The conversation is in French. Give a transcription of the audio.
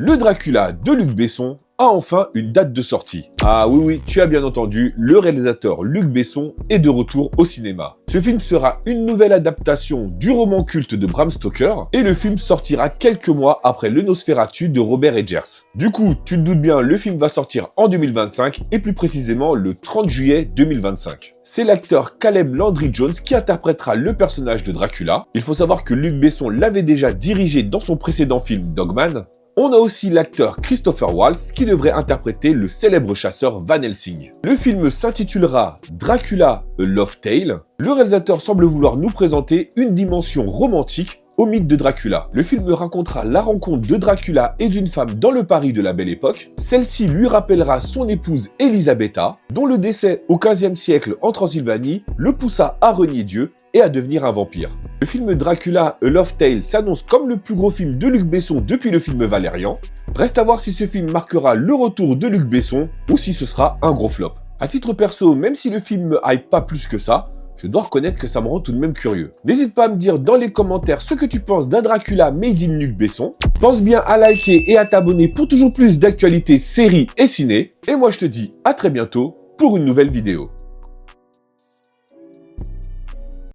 Le Dracula de Luc Besson a enfin une date de sortie. Ah oui, tu as bien entendu, le réalisateur Luc Besson est de retour au cinéma. Ce film sera une nouvelle adaptation du roman culte de Bram Stoker et le film sortira quelques mois après le Nosferatu de Robert Eggers. Du coup, tu te doutes bien, le film va sortir en 2025 et plus précisément le 30 juillet 2025. C'est l'acteur Caleb Landry Jones qui interprétera le personnage de Dracula. Il faut savoir que Luc Besson l'avait déjà dirigé dans son précédent film Dogman. On a aussi l'acteur Christopher Waltz qui devrait interpréter le célèbre chasseur Van Helsing. Le film s'intitulera Dracula A Love Tale. Le réalisateur semble vouloir nous présenter une dimension romantique au mythe de Dracula. Le film racontera la rencontre de Dracula et d'une femme dans le Paris de la Belle Époque. Celle-ci lui rappellera son épouse Elisabetta, dont le décès au XVe siècle en Transylvanie le poussa à renier Dieu et à devenir un vampire. Le film Dracula A Love Tale s'annonce comme le plus gros film de Luc Besson depuis le film Valérian. Reste à voir si ce film marquera le retour de Luc Besson ou si ce sera un gros flop. À titre perso, même si le film me hype pas plus que ça, je dois reconnaître que ça me rend tout de même curieux. N'hésite pas à me dire dans les commentaires ce que tu penses d'un Dracula made in Luc Besson. Pense bien à liker et à t'abonner pour toujours plus d'actualités, séries et ciné. Et moi je te dis à très bientôt pour une nouvelle vidéo.